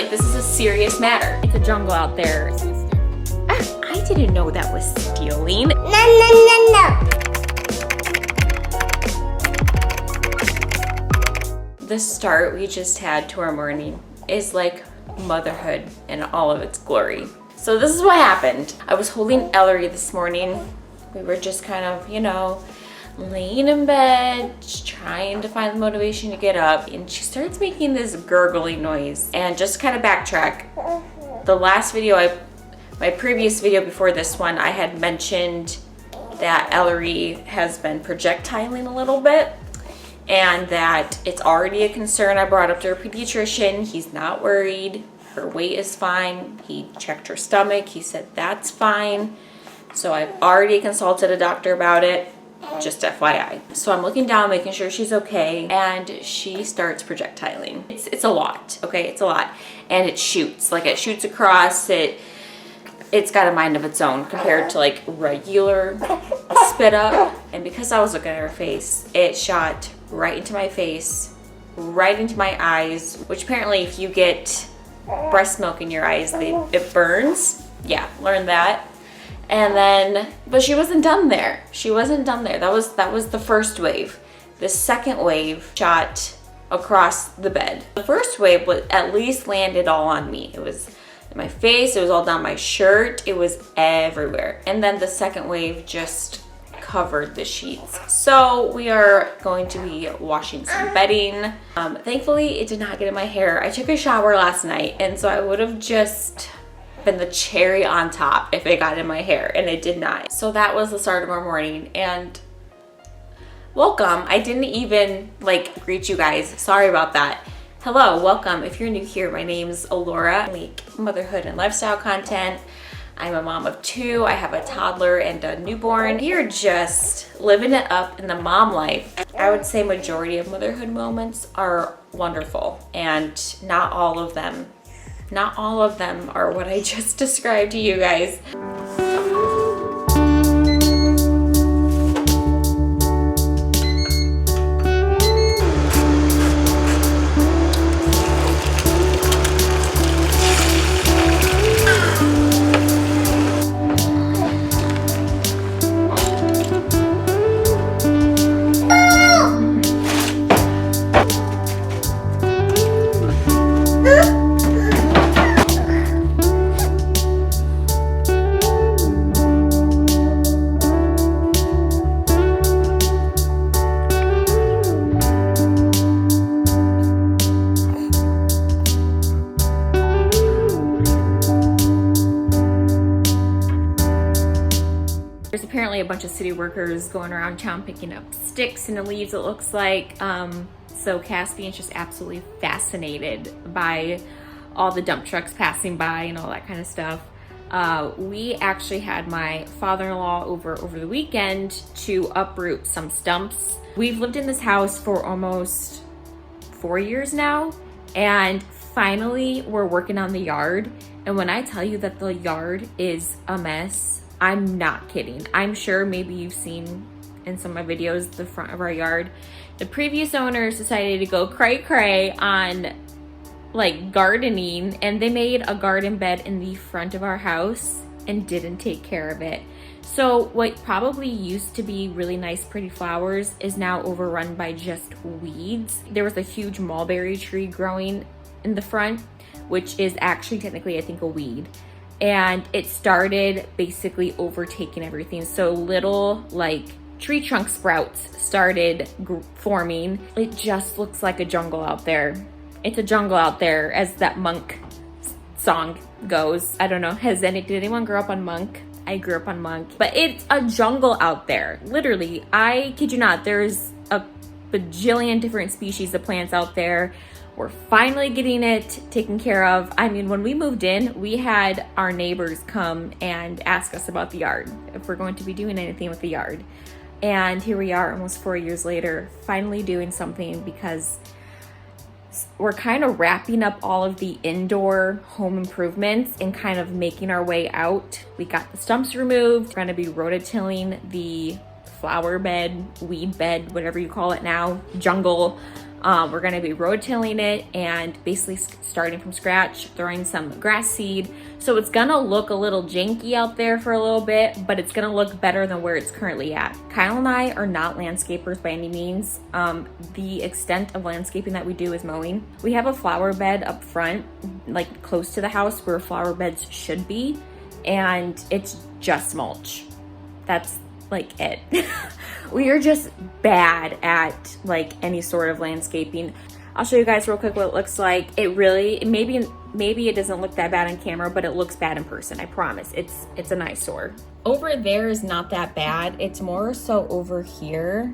Like, this is a serious matter. It's a jungle out there. I didn't know that was stealing. No, no, no, no. The start we just had to our morning is like motherhood in all of its glory. So this is what happened. I was holding Ellery this morning. We were just kind of, you know, laying in bed, just trying to find the motivation to get up, and she starts making this gurgling noise. And just kind of backtrack, the last video, my previous video before this one, I had mentioned that Ellery has been projectiling a little bit and that it's already a concern. I brought up to her pediatrician. He's not worried. Her weight is fine. He checked her stomach. He said that's fine. So I've already consulted a doctor about it, just FYI. So I'm looking down, making sure she's okay, and she starts projectiling. It's a lot, okay? It's a lot. And it shoots, like it shoots across. It's got a mind of its own compared to like regular spit up. And because I was looking at her face, it shot right into my face, right into my eyes, which apparently if you get breast milk in your eyes, it burns. Yeah, learned that. And then, but she wasn't done there. She wasn't done there. That was the first wave. The second wave shot across the bed. The first wave at least landed all on me. It was in my face, it was all down my shirt, it was everywhere. And then the second wave just covered the sheets. So we are going to be washing some bedding. Thankfully, it did not get in my hair. I took a shower last night, and so I would have just been the cherry on top if it got in my hair, and it did not. So that was the start of our morning, and welcome. I didn't even like greet you guys. Sorry about that. Hello, welcome. If you're new here, my name's Alora. I make motherhood and lifestyle content. I'm a mom of 2. I have a toddler and a newborn. You're just living it up in the mom life. I would say majority of motherhood moments are wonderful, and not all of them are what I just described to you guys. There's apparently a bunch of city workers going around town picking up sticks and the leaves, it looks like. So Caspian's just absolutely fascinated by all the dump trucks passing by and all that kind of stuff. We actually had my father-in-law over the weekend to uproot some stumps. We've lived in this house for almost 4 years now, and finally we're working on the yard. And when I tell you that the yard is a mess, I'm not kidding. I'm sure maybe you've seen in some of my videos the front of our yard. The previous owners decided to go cray-cray on like gardening, and they made a garden bed in the front of our house and didn't take care of it. So what probably used to be really nice, pretty flowers is now overrun by just weeds. There was a huge mulberry tree growing in the front, which is actually technically, I think, a weed. And it started basically overtaking everything. So little like tree trunk sprouts started forming. It just looks like a jungle out there. It's a jungle out there, as that Monk song goes. I don't know, did anyone grow up on Monk? I grew up on Monk. But it's a jungle out there. Literally, I kid you not, there's a bajillion different species of plants out there. We're finally getting it taken care of. I mean, when we moved in, we had our neighbors come and ask us about the yard, if we're going to be doing anything with the yard. And here we are almost 4 years later, finally doing something, because we're kind of wrapping up all of the indoor home improvements and kind of making our way out. We got the stumps removed. We're gonna be rototilling the flower bed, weed bed, whatever you call it now, jungle. We're gonna be rotilling it and basically starting from scratch, throwing some grass seed. So it's gonna look a little janky out there for a little bit, but it's gonna look better than where it's currently at. Kyle and I are not landscapers by any means. The extent of landscaping that we do is mowing. We have a flower bed up front, like close to the house where flower beds should be, and it's just mulch. That's like it. We are just bad at like any sort of landscaping. I'll show you guys real quick what it looks like. It really, maybe it doesn't look that bad on camera, but it looks bad in person, I promise. It's an eyesore. Over there is not that bad. It's more so over here.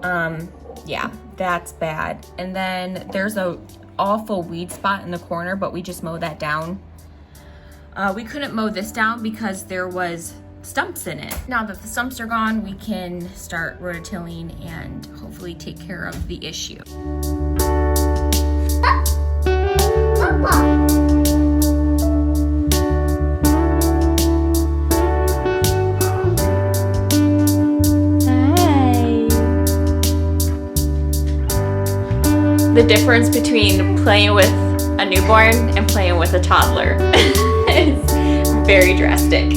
Yeah, that's bad. And then there's a awful weed spot in the corner, but we just mowed that down. We couldn't mow this down because there was stumps in it. Now that the stumps are gone, we can start rototilling and hopefully take care of the issue. The difference between playing with a newborn and playing with a toddler is very drastic.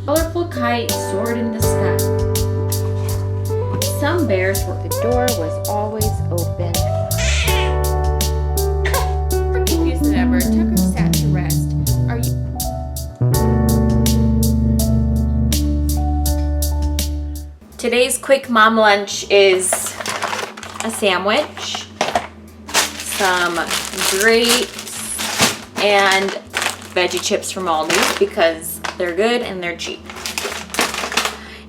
Colorful kite soared in the sky. Some bears thought the door was always open. More confused than ever, Tucker sat to rest. Are you? Today's quick mom lunch is a sandwich, some grapes, and veggie chips from Aldi's because they're good and they're cheap.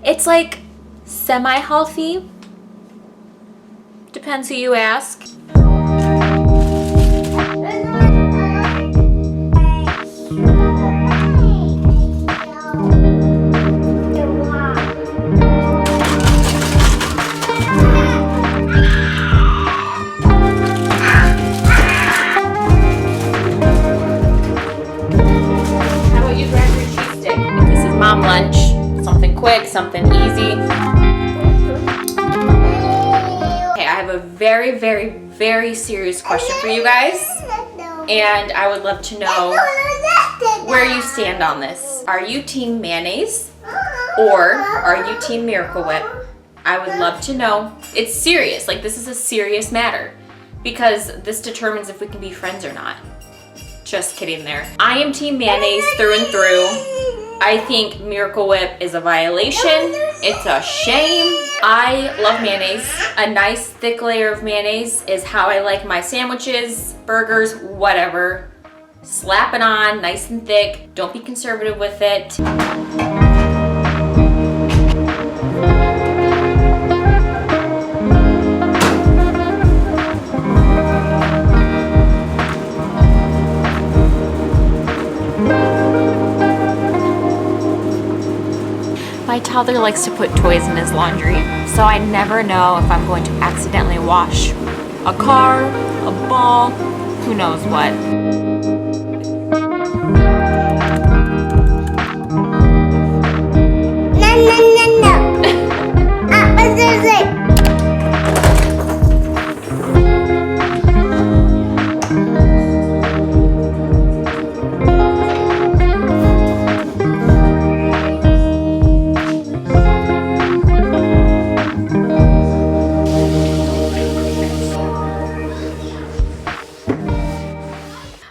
It's like semi-healthy. Depends who you ask. Mom lunch, something quick, something easy. Okay, I have a very, very, very serious question for you guys, and I would love to know where you stand on this. Are you team mayonnaise or are you team Miracle Whip? I would love to know. It's serious, like this is a serious matter because this determines if we can be friends or not. Just kidding there. I am team mayonnaise through and through. I think Miracle Whip is a violation. It's a shame. I love mayonnaise. A nice thick layer of mayonnaise is how I like my sandwiches, burgers, whatever. Slap it on, nice and thick. Don't be conservative with it. My toddler likes to put toys in his laundry, so I never know if I'm going to accidentally wash a car, a ball, who knows what. No.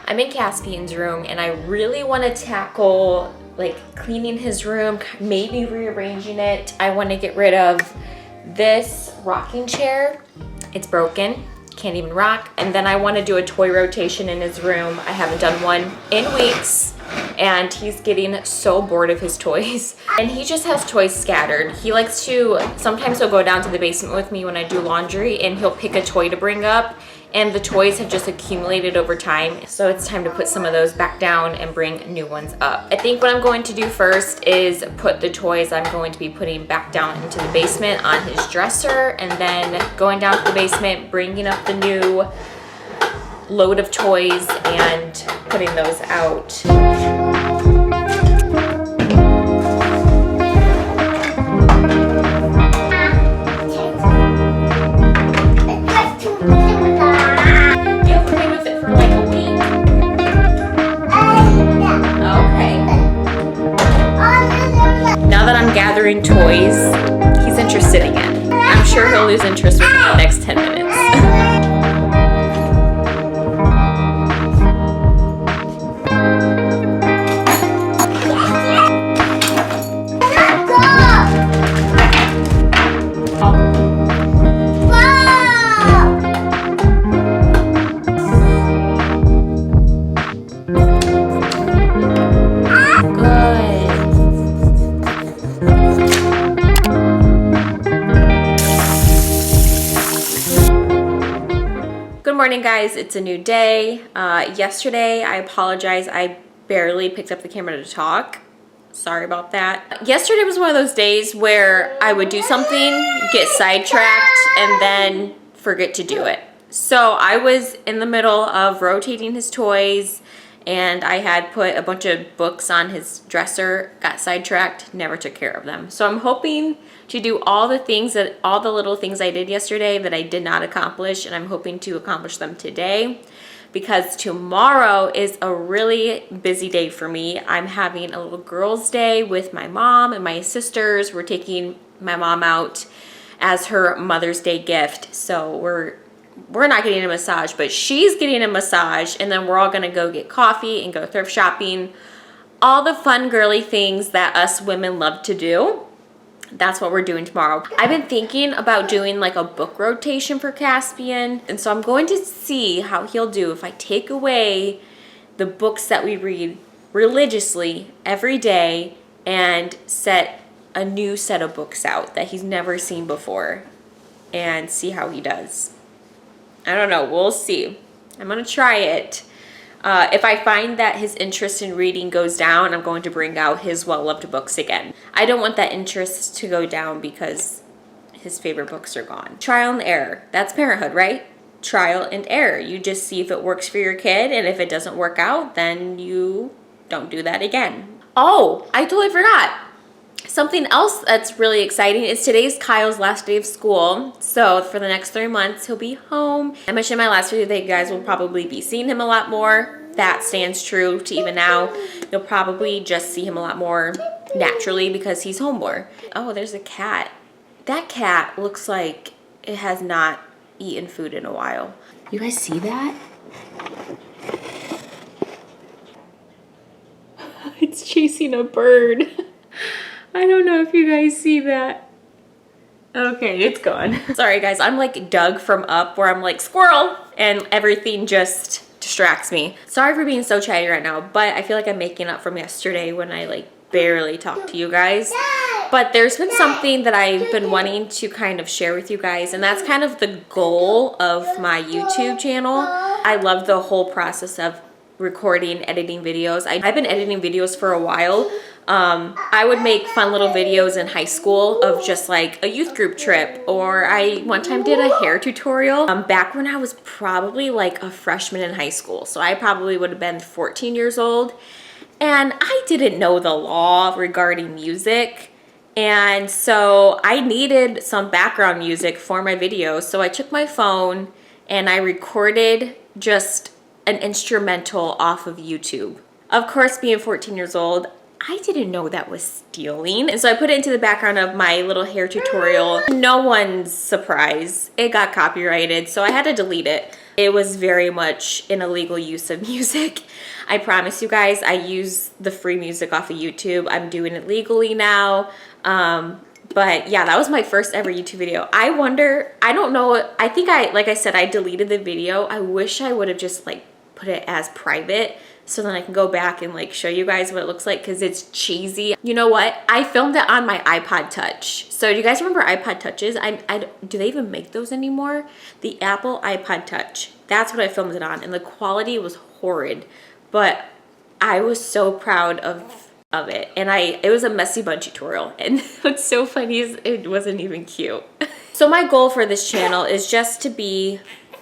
I'm in Caspian's room and I really want to tackle like cleaning his room, maybe rearranging it. I want to get rid of this rocking chair. It's broken, can't even rock. And then I want to do a toy rotation in his room. I haven't done one in weeks and he's getting so bored of his toys. And he just has toys scattered. He likes to, sometimes he'll go down to the basement with me when I do laundry and he'll pick a toy to bring up. And the toys have just accumulated over time. So it's time to put some of those back down and bring new ones up. I think what I'm going to do first is put the toys I'm going to be putting back down into the basement on his dresser, and then going down to the basement, bringing up the new load of toys and putting those out. Gathering toys, he's interested again. I'm sure he'll lose interest within the next 10 minutes. Good morning, guys. It's a new day. Yesterday, I apologize. I barely picked up the camera to talk. Sorry about that. Yesterday was one of those days where I would do something, get sidetracked, and then forget to do it. So I was in the middle of rotating his toys, and I had put a bunch of books on his dresser, got sidetracked, never took care of them. So I'm hoping to do all the little things I did yesterday that I did not accomplish, and I'm hoping to accomplish them today, because tomorrow is a really busy day for me. I'm having a little girls' day with my mom and my sisters. We're taking my mom out as her Mother's Day gift. So we're not getting a massage, but she's getting a massage, and then we're all gonna go get coffee and go thrift shopping. All the fun girly things that us women love to do. That's what we're doing tomorrow. I've been thinking about doing like a book rotation for Caspian, and so I'm going to see how he'll do if I take away the books that we read religiously every day and set a new set of books out that he's never seen before, and see how he does. I don't know, we'll see. I'm gonna try it. If I find that his interest in reading goes down, I'm going to bring out his well-loved books again. I don't want that interest to go down because his favorite books are gone. Trial and error. That's parenthood, right? Trial and error. You just see if it works for your kid, and if it doesn't work out, then you don't do that again. Oh, I totally forgot. Something else that's really exciting is today's Kyle's last day of school. So for the next 3 months, he'll be home. I mentioned in my last video that you guys will probably be seeing him a lot more. That stands true to even now. You'll probably just see him a lot more naturally because he's home more. Oh, there's a cat. That cat looks like it has not eaten food in a while. You guys see that? It's chasing a bird. I don't know if you guys see that. Okay, it's gone. Sorry guys, I'm like Doug from Up, where I'm like squirrel and everything just distracts me. Sorry for being so chatty right now, but I feel like I'm making up from yesterday when I like barely talked to you guys. But there's been something that I've been wanting to kind of share with you guys, and that's kind of the goal of my YouTube channel. I love the whole process of recording, editing videos. I've been editing videos for a while. I would make fun little videos in high school of just like a youth group trip, or I one time did a hair tutorial back when I was probably like a freshman in high school. So I probably would have been 14 years old, and I didn't know the law regarding music. And so I needed some background music for my videos. So I took my phone and I recorded just an instrumental off of YouTube. Of course, being 14 years old, I didn't know that was stealing. And so I put it into the background of my little hair tutorial. No one's surprised. It got copyrighted, so I had to delete it. It was very much an illegal use of music. I promise you guys, I use the free music off of YouTube. I'm doing it legally now. But yeah, that was my first ever YouTube video. I wonder, I don't know, I think like I said, I deleted the video. I wish I would have just like put it as private, so then I can go back and like show you guys what it looks like, because it's cheesy. You know what? I filmed it on my iPod Touch. So do you guys remember iPod Touches? Do they even make those anymore? The Apple iPod Touch. That's what I filmed it on, and the quality was horrid, but I was so proud of it. And it was a messy bun tutorial, and what's so funny is it wasn't even cute. So my goal for this channel is just to be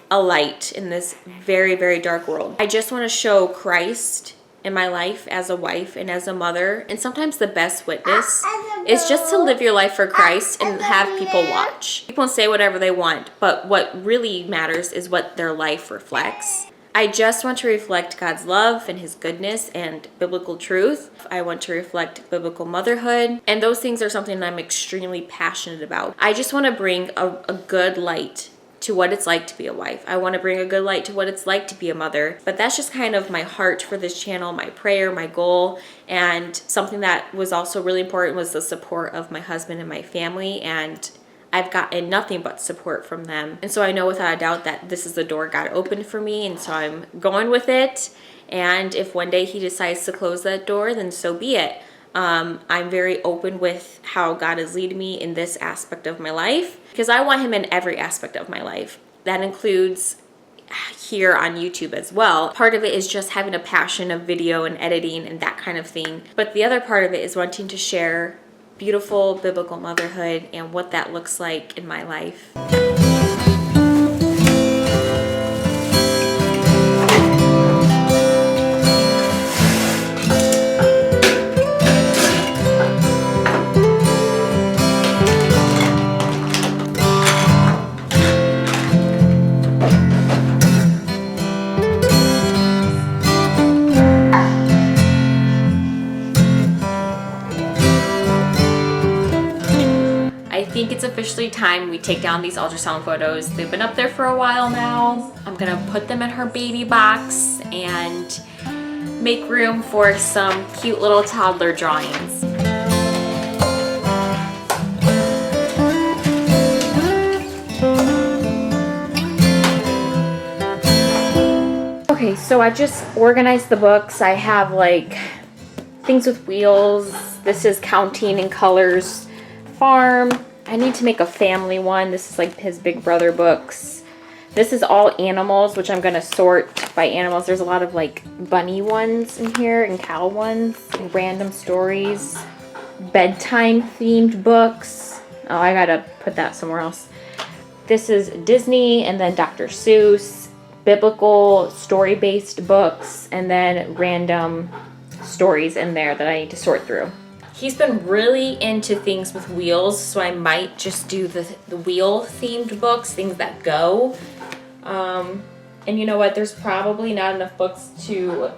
a light in this very, very dark world. I just want to show Christ in my life as a wife and as a mother. And sometimes the best witness is just to live your life for Christ and have people watch. People say whatever they want, but what really matters is what their life reflects. I just want to reflect God's love and his goodness and biblical truth. I want to reflect biblical motherhood. And those things are something that I'm extremely passionate about. I just want to bring a good light to what it's like to be a wife. I want to bring a good light to what it's like to be a mother. But that's just kind of my heart for this channel, my prayer, my goal. And something that was also really important was the support of my husband and my family. And I've gotten nothing but support from them. And so I know without a doubt that this is the door God opened for me. And so I'm going with it. And if one day he decides to close that door, then so be it. I'm very open with how God is leading me in this aspect of my life because I want him in every aspect of my life. That includes here on YouTube as well. Part of it is just having a passion of video and editing and that kind of thing. But the other part of it is wanting to share beautiful biblical motherhood and what that looks like in my life. I think it's officially time we take down these ultrasound photos. They've been up there for a while now. I'm gonna put them in her baby box and make room for some cute little toddler drawings. Okay, so I just organized the books. I have like things with wheels. This is Counting in Colors Farm. I need to make a family one. This is like his Big Brother books. This is all animals, which I'm gonna sort by animals. There's a lot of like bunny ones in here and cow ones, and random stories, bedtime themed books. Oh, I gotta put that somewhere else. This is Disney and then Dr. Seuss, biblical story-based books, and then random stories in there that I need to sort through. He's been really into things with wheels, so I might just do the wheel-themed books, things that go. And you know what? There's probably not enough books to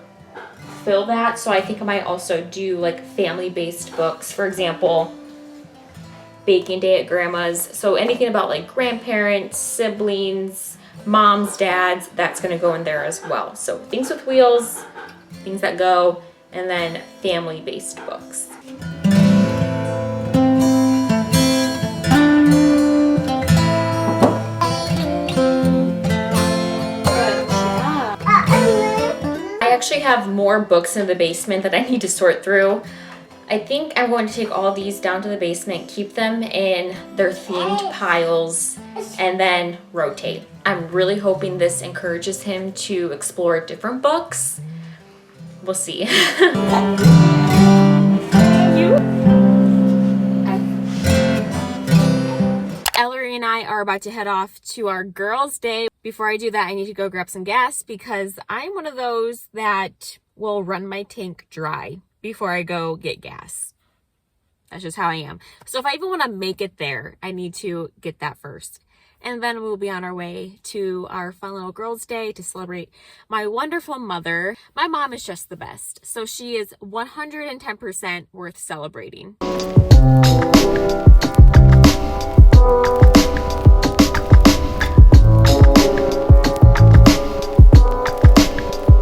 fill that, so I think I might also do like family-based books. For example, Baking Day at Grandma's. So anything about like grandparents, siblings, moms, dads, that's going to go in there as well. So things with wheels, things that go, and then family-based books. I actually have more books in the basement that I need to sort through. I think I'm going to take all these down to the basement, keep them in their themed piles, and then rotate. I'm really hoping this encourages him to explore different books. We'll see. Ellery and I are about to head off to our girls' day. Before I do that, I need to go grab some gas because I'm one of those that will run my tank dry before I go get gas. That's just how I am. So if I even want to make it there, I need to get that first. And then we'll be on our way to our fun little girls' day to celebrate my wonderful mother. My mom is just the best. So she is 110% worth celebrating.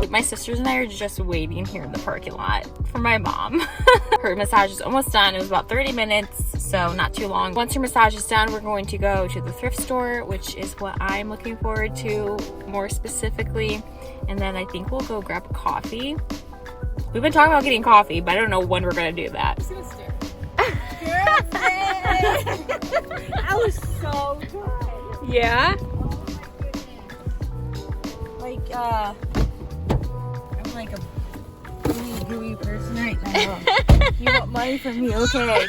My sisters and I are just waiting here in the parking lot for my mom. Her massage is almost done. It was about 30 minutes, so not too long. Once her massage is done, we're going to go to the thrift store, which is what I'm looking forward to more specifically. And then I think we'll go grab a coffee. We've been talking about getting coffee, but I don't know when we're going to do that. I was so good. Yeah? Oh my goodness. I'm like a gooey person right now. You want money from me? Okay.